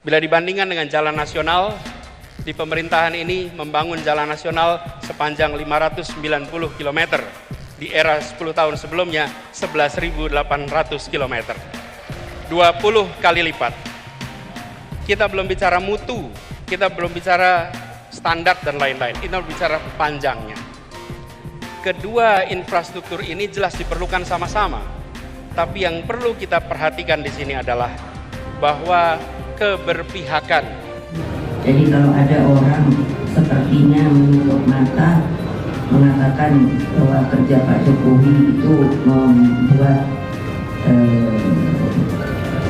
Bila dibandingkan dengan jalan nasional, di pemerintahan ini membangun jalan nasional sepanjang 590 km. Di era 10 tahun sebelumnya 11.800 km. 20 kali lipat. Kita belum bicara mutu, kita belum bicara standar dan lain-lain. Kita bicara panjangnya. Kedua infrastruktur ini jelas diperlukan sama-sama. Tapi yang perlu kita perhatikan di sini adalah bahwa keberpihakan. Jadi kalau ada orang sepertinya menutup mata mengatakan bahwa kerja Pak Jokowi itu membuat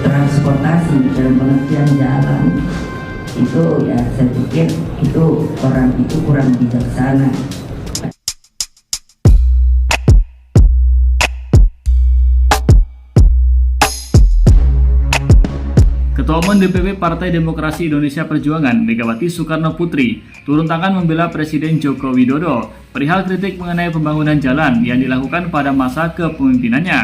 transportasi dalam pengertian jalan, itu ya saya pikir itu orang itu kurang bijaksana. Ketua Umum DPP Partai Demokrasi Indonesia Perjuangan, Megawati Soekarnoputri, turun tangan membela Presiden Joko Widodo perihal kritik mengenai pembangunan jalan yang dilakukan pada masa kepemimpinannya.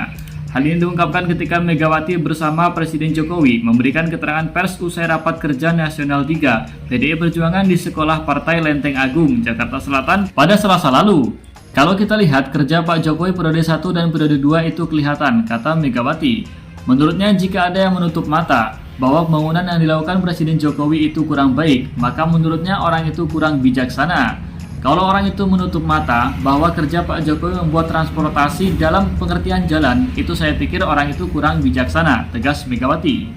Hal ini diungkapkan ketika Megawati bersama Presiden Jokowi memberikan keterangan pers usai rapat kerja Nasional 3 PDI Perjuangan di Sekolah Partai Lenteng Agung, Jakarta Selatan pada Selasa lalu. Kalau kita lihat kerja Pak Jokowi periode 1 dan periode 2 itu kelihatan, kata Megawati. Menurutnya jika ada yang menutup mata bahwa pembangunan yang dilakukan Presiden Jokowi itu kurang baik, maka menurutnya orang itu kurang bijaksana. Kalau orang itu menutup mata bahwa kerja Pak Jokowi membuat transportasi dalam pengertian jalan, itu saya pikir orang itu kurang bijaksana, tegas Megawati.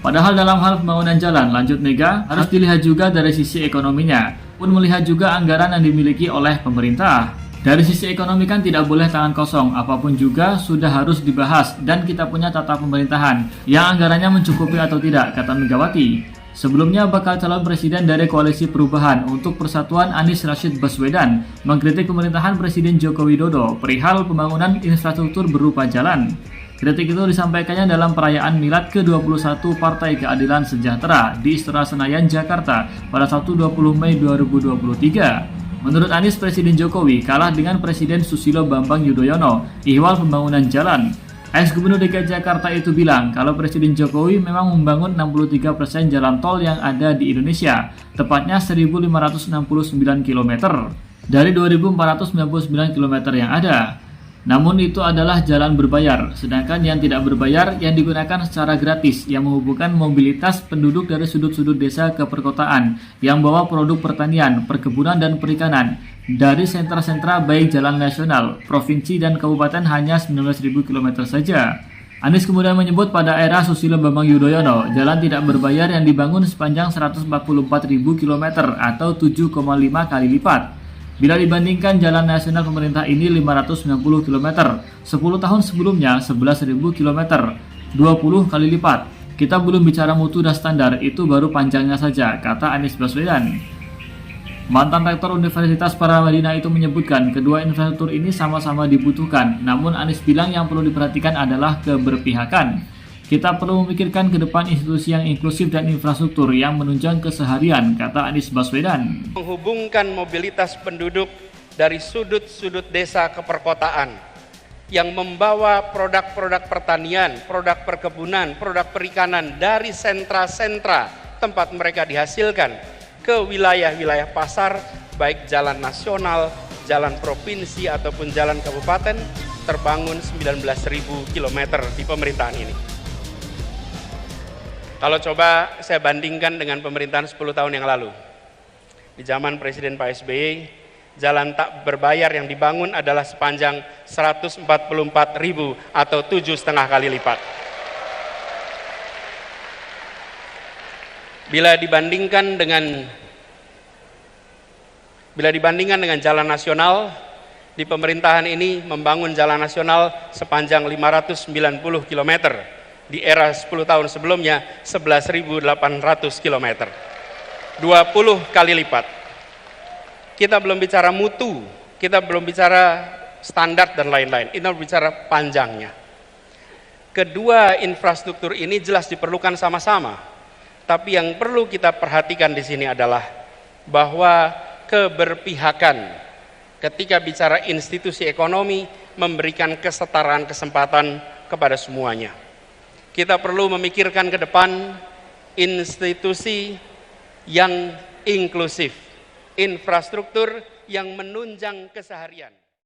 Padahal dalam hal pembangunan jalan, lanjut Mega, harus dilihat juga dari sisi ekonominya, pun melihat juga anggaran yang dimiliki oleh pemerintah. Dari sisi ekonomi kan tidak boleh tangan kosong, apapun juga sudah harus dibahas dan kita punya tata pemerintahan yang anggarannya mencukupi atau tidak, kata Megawati. Sebelumnya bakal calon presiden dari Koalisi Perubahan untuk Persatuan Anies Rashid Baswedan mengkritik pemerintahan Presiden Joko Widodo perihal pembangunan infrastruktur berupa jalan. Kritik itu disampaikannya dalam perayaan Milad ke-21 Partai Keadilan Sejahtera di Istora Senayan, Jakarta pada Sabtu 20 Mei 2023. Menurut Anies, Presiden Jokowi kalah dengan Presiden Susilo Bambang Yudhoyono ihwal pembangunan jalan. Ex-Gubernur DKI Jakarta itu bilang kalau Presiden Jokowi memang membangun 63% jalan tol yang ada di Indonesia, tepatnya 1.569 km dari 2.499 km yang ada. Namun itu adalah jalan berbayar, sedangkan yang tidak berbayar yang digunakan secara gratis yang menghubungkan mobilitas penduduk dari sudut-sudut desa ke perkotaan yang bawa produk pertanian, perkebunan, dan perikanan dari sentra-sentra baik jalan nasional, provinsi, dan kabupaten hanya 19.000 km saja. Anies kemudian menyebut pada era Susilo Bambang Yudhoyono, jalan tidak berbayar yang dibangun sepanjang 144.000 km atau 7,5 kali lipat. Bila dibandingkan jalan nasional pemerintah ini 590 km, 10 tahun sebelumnya 11.000 km, 20 kali lipat. Kita belum bicara mutu dan standar, itu baru panjangnya saja, kata Anies Baswedan. Mantan Rektor Universitas Paramadina itu menyebutkan kedua infrastruktur ini sama-sama dibutuhkan, namun Anies bilang yang perlu diperhatikan adalah keberpihakan. Kita perlu memikirkan ke depan institusi yang inklusif dan infrastruktur yang menunjang keseharian, kata Anies Baswedan. Menghubungkan mobilitas penduduk dari sudut-sudut desa ke perkotaan yang membawa produk-produk pertanian, produk perkebunan, produk perikanan dari sentra-sentra tempat mereka dihasilkan ke wilayah-wilayah pasar, baik jalan nasional, jalan provinsi ataupun jalan kabupaten, terbangun 19.000 km di pemerintahan ini. Kalau coba saya bandingkan dengan pemerintahan 10 tahun yang lalu. Di zaman Presiden Pak SBY, jalan tak berbayar yang dibangun adalah sepanjang 144.000 atau 7,5 kali lipat. Bila dibandingkan dengan jalan nasional, di pemerintahan ini membangun jalan nasional sepanjang 590 km. Di era 10 tahun sebelumnya 11.800 km. 20 kali lipat. Kita belum bicara mutu, kita belum bicara standar dan lain-lain. Kita bicara panjangnya. Kedua infrastruktur ini jelas diperlukan sama-sama. Tapi yang perlu kita perhatikan di sini adalah bahwa keberpihakan ketika bicara institusi ekonomi memberikan kesetaraan kesempatan kepada semuanya. Kita perlu memikirkan ke depan institusi yang inklusif, infrastruktur yang menunjang keseharian.